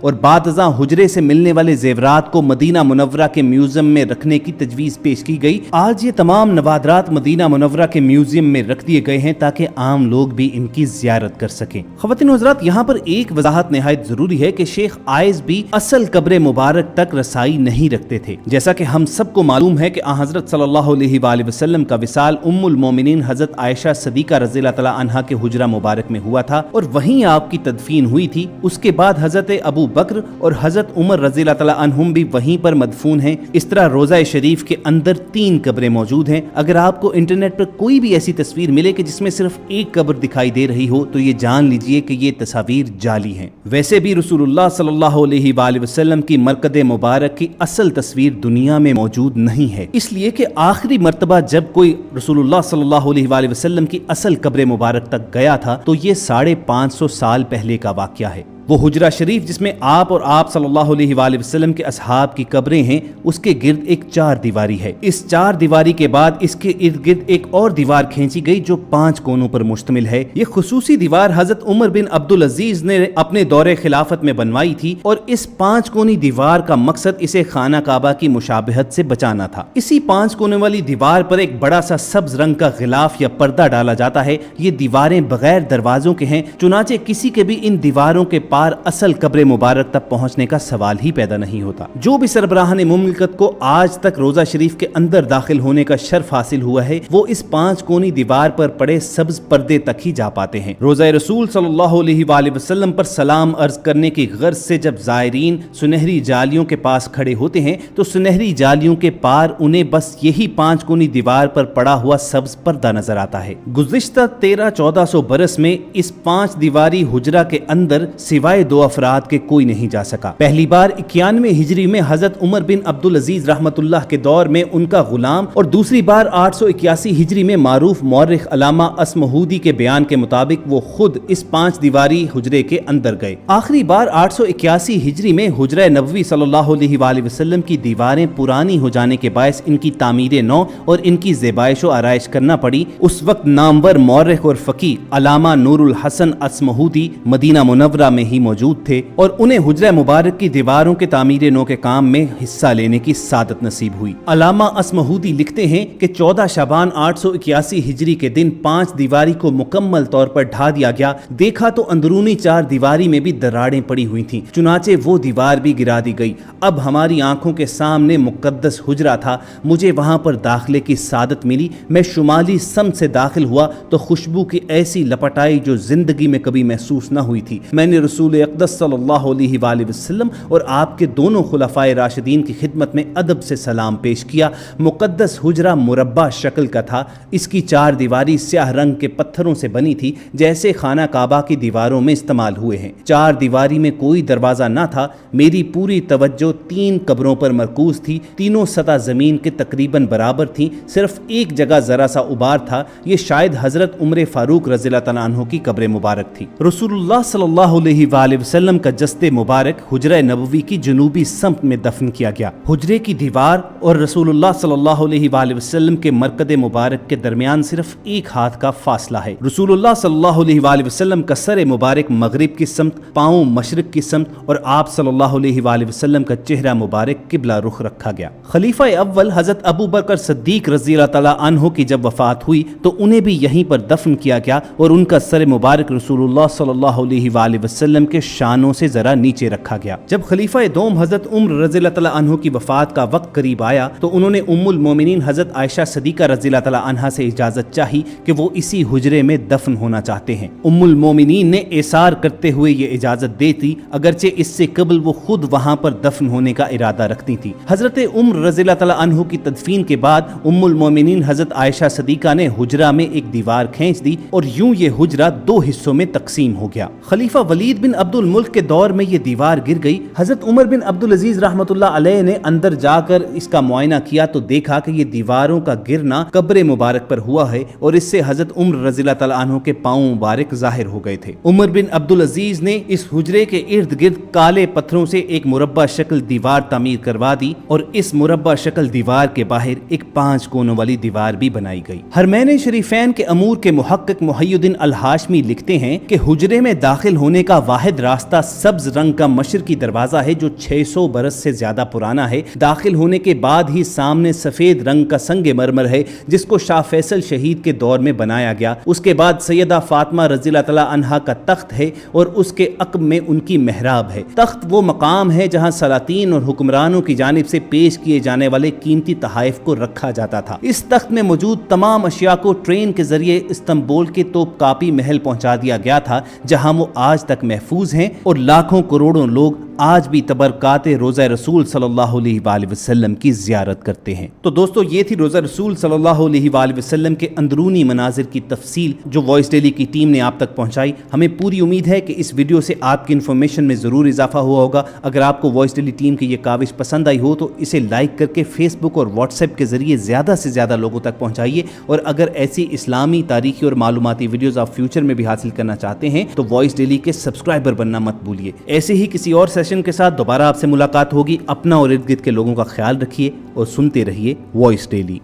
اور بعد ازاں حجرے سے ملنے والے زیورات کو مدینہ منورہ کے میوزیم میں رکھنے کی تجویز پیش کی گئی۔ آج یہ تمام نوادرات مدینہ منورہ کے میوزیم میں رکھ دیے گئے ہیں تاکہ عام لوگ بھی ان کی زیارت کر سکیں۔ خواتین و حضرات، یہاں پر ایک وضاحت نہایت ضروری ہے کہ شیخ آئز بھی اصل قبر مبارک تک رسائی نہیں رکھتے تھے۔ جیسا کہ ہم سب کو معلوم ہے کہ حضرت صلی اللہ علیہ وآلہ وسلم کا وصال ام المومنین حضرت عائشہ صدیقہ رضی اللہ تعالی عنہا کے حجرہ مبارک میں ہوا تھا اور وہیں آپ کی تدفین ہوئی تھی۔ اس کے بعد حضرت ابو بکر اور حضرت عمر رضی اللہ تعالی عنہم بھی وہیں پر مدفون ہیں۔ اس طرح روضہ شریف کے اندر 3 قبریں موجود ہیں۔ اگر آپ کو انٹرنیٹ پر کوئی بھی ایسی تصویر ملے کہ جس میں صرف ایک قبر دکھائی دے رہی ہو تو یہ جان لیجئے کہ یہ تصاویر جعلی ہیں۔ ویسے بھی رسول اللہ صلی اللہ علیہ وآلہ وسلم کی مرقد مبارک کی اصل تصویر دنیا میں موجود نہیں ہے، اس لیے کہ آخری مرتبہ جب کوئی رسول اللہ صلی اللہ علیہ وآلہ وسلم کی اصل قبر مبارک تک گیا تھا تو یہ 550 سال پہلے کا واقعہ ہے۔ وہ حجرہ شریف جس میں آپ اور آپ صلی اللہ علیہ وآلہ وسلم کے اصحاب کی قبریں ہیں، اس کے گرد ایک 4 دیواری ہے۔ اس 4 دیواری کے بعد اس کے ارد گرد ایک اور دیوار کھینچی گئی جو 5 کونوں پر مشتمل ہے۔ یہ خصوصی دیوار حضرت عمر بن عبدالعزیز نے اپنے دور خلافت میں بنوائی تھی اور اس 5 کونی دیوار کا مقصد اسے خانہ کعبہ کی مشابہت سے بچانا تھا۔ اسی 5 کونے والی دیوار پر ایک بڑا سا سبز رنگ کا غلاف یا پردہ ڈالا جاتا ہے۔ یہ دیواریں بغیر دروازوں کے ہیں، چنانچہ کسی کے بھی ان دیواروں کے پاس اصل قبر مبارک تک پہنچنے کا سوال ہی پیدا نہیں ہوتا۔ جو بھی سربراہان مملکت کو آج تک روضہ شریف کے اندر داخل ہونے کا شرف حاصل ہوا ہے وہ اس 5 کونی دیوار پر پڑے سبز پردے تک ہی جا پاتے ہیں۔ روضہ رسول صلی اللہ علیہ وآلہ وسلم پر سلام عرض کرنے کی غرض سے جب زائرین سنہری جالیوں کے پاس کھڑے ہوتے ہیں تو سنہری جالیوں کے پار انہیں بس یہی 5 کونی دیوار پر پڑا ہوا سبز پردہ نظر آتا ہے۔ گزشتہ 1300-1400 برس میں اس 5 دیواری حجرہ کے اندر سوائے 2 افراد کے کوئی نہیں جا سکا۔ پہلی بار 91 ہجری میں حضرت عمر بن عبدالعزیز رحمت اللہ کے دور میں ان کا غلام اور دوسری بار 881 ہجری میں معروف مورخ علامہ اسمہودی کے بیان کے مطابق وہ خود اس 5 دیواری حجرے کے اندر گئے۔ آخری بار 881 ہجری میں حجرہ نبوی صلی اللہ علیہ وآلہ وسلم کی دیواریں پرانی ہو جانے کے باعث ان کی تعمیر نو اور ان کی زیبائش و آرائش کرنا پڑی۔ اس وقت نامور مورخ اور فقیہ علامہ نور الحسن اسمہودی مدینہ منورہ میں ہی موجود تھے اور انہیں حجرہ مبارک کی دیواروں کے تعمیر نو کے کام میں حصہ لینے کی سعادت نصیب ہوئی۔ علامہ اسمہودی لکھتے ہیں کہ 14 شعبان 881 ہجری کے دن 5 دیواری کو مکمل طور پر ڈھا دیا گیا۔ دیکھا تو اندرونی 4 دیواری میں بھی دراڑیں پڑی ہوئی تھیں، چنانچہ وہ دیوار بھی گرا دی گئی۔ اب ہماری آنکھوں کے سامنے مقدس حجرہ تھا۔ مجھے وہاں پر داخلے کی سعادت ملی۔ میں شمالی سمت سے داخل ہوا تو خوشبو کی ایسی لپٹ آئی جو زندگی میں کبھی محسوس نہ ہوئی تھی۔ میں نے رسول اقدس صلی اللہ علیہ وآلہ وسلم اور آپ کے دونوں خلفائے راشدین کی خدمت میں ادب سے سلام پیش کیا۔ مقدس حجرہ مربع شکل کا تھا۔ اس کی 4 دیواری سیاہ رنگ کے پتھروں سے بنی تھی جیسے خانہ کعبہ کی دیواروں میں استعمال ہوئے ہیں۔ 4 دیواری میں کوئی دروازہ نہ تھا۔ میری پوری توجہ 3 قبروں پر مرکوز تھی۔ تینوں سطح زمین کے تقریباً برابر تھیں، صرف ایک جگہ ذرا سا ابار تھا۔ یہ شاید حضرت عمر فاروق رضی اللہ تعالیٰ عنہ کی قبر مبارک تھی۔ رسول اللہ صلی اللہ علیہ وآلہ وسلم کا جسد مبارک حجرہ نبوی کی جنوبی سمت میں دفن کیا گیا۔ حجرے کی دیوار اور رسول اللہ صلی اللہ علیہ وآلہ وسلم کے مرقد مبارک کے درمیان صرف 1 ہاتھ کا فاصلہ ہے۔ رسول اللہ صلی اللہ علیہ وآلہ وسلم کا سر مبارک مغرب کی سمت، پاؤں مشرق کی سمت اور آپ صلی اللہ علیہ وآلہ وسلم کا چہرہ مبارک قبلہ رخ رکھا گیا۔ خلیفہ اول حضرت ابو بکر صدیق رضی اللہ تعالیٰ عنہ کی جب وفات ہوئی تو انہیں بھی یہیں پر دفن کیا گیا اور ان کا سر مبارک رسول اللہ صلی اللہ علیہ وآلہ وسلم کے شانوں سے ذرا نیچے رکھا گیا۔ جب خلیفہ دوم حضرت عمر رضی اللہ تعالیٰ عنہ کی وفات کا وقت قریب آیا تو انہوں نے ام المومنین حضرت عائشہ صدیقہ رضی اللہ تعالیٰ عنہا سے اجازت چاہی کہ وہ اسی حجرے میں دفن ہونا چاہتے ہیں۔ ام المومنین نے اصرار کرتے ہوئے یہ اجازت دے دی، اگرچہ اس سے قبل وہ خود وہاں پر دفن ہونے کا ارادہ رکھتی تھی۔ حضرت عمر رضی اللہ تعالیٰ عنہ کی تدفین کے بعد ام المومنین حضرت عائشہ صدیقہ نے حجرہ میں ایک دیوار کھینچ دی اور یوں یہ حجرہ 2 حصوں میں تقسیم ہو گیا۔ خلیفہ ولید بن بن عبد الملک کے دور میں یہ دیوار گر گئی۔ حضرت عمر بن عبد العزیز رحمۃ اللہ علیہ نے اندر جا کر اس کا معائنہ کیا تو دیکھا کہ یہ دیواروں کا گرنا قبر مبارک پر ہوا ہے اور اس سے حضرت عمر رضی اللہ تعالیٰ عنہ کے پاؤں مبارک ظاہر ہو گئے تھے۔ عمر بن عبد العزیز نے اس حجرے کے ارد گرد کالے پتھروں سے ایک مربع شکل دیوار تعمیر کروا دی اور اس مربع شکل دیوار کے باہر ایک 5 کونوں والی دیوار بھی بنائی گئی۔ حرمین شریفین کے امور کے محقق محی الدین الہاشمی لکھتے ہیں کہ حجرے میں داخل ہونے کا واحد راستہ سبز رنگ کا مشرقی دروازہ ہے جو 600 برس سے زیادہ پرانا ہے۔ داخل ہونے کے بعد ہی سامنے سفید رنگ کا سنگ مرمر ہے جس کو شاہ فیصل شہید کے دور میں بنایا گیا۔ اس کے بعد سیدہ فاطمہ رضی اللہ تعالیٰ عنہا کا تخت ہے اور اس کے عقب میں ان کی محراب ہے۔ تخت وہ مقام ہے جہاں سلاطین اور حکمرانوں کی جانب سے پیش کیے جانے والے قیمتی تحائف کو رکھا جاتا تھا۔ اس تخت میں موجود تمام اشیاء کو ٹرین کے ذریعے استنبول کے توپ کاپی محل پہنچا دیا گیا تھا جہاں وہ آج تک محفوظ ہیں اور لاکھوں کروڑوں لوگ آج بھی تبرکات روضہ رسول صلی اللہ علیہ وآلہ وسلم کی زیارت کرتے ہیں۔ تو دوستو یہ تھی روضہ رسول صلی اللہ علیہ وآلہ وسلم کے اندرونی مناظر کی تفصیل جو وائس ڈیلی کی ٹیم نے آپ تک پہنچائی۔ ہمیں پوری امید ہے کہ اس ویڈیو سے آپ کی انفارمیشن میں ضرور اضافہ ہوا ہوگا۔ اگر آپ کو وائس ڈیلی ٹیم کی یہ کاوش پسند آئی ہو تو اسے لائک کر کے فیس بک اور واٹس ایپ کے ذریعے زیادہ سے زیادہ لوگوں تک پہنچائیے، اور اگر ایسی اسلامی تاریخی اور معلوماتی ویڈیوز آپ فیوچر میں بھی حاصل کرنا چاہتے ہیں تو وائس ڈیلی کے سبسکرائبر بننا مت بھولیے۔ ایسے ہی کسی اور سیشن کے ساتھ دوبارہ آپ سے ملاقات ہوگی۔ اپنا اور ارد گرد کے لوگوں کا خیال رکھیے اور سنتے رہیے وائس ڈیلی۔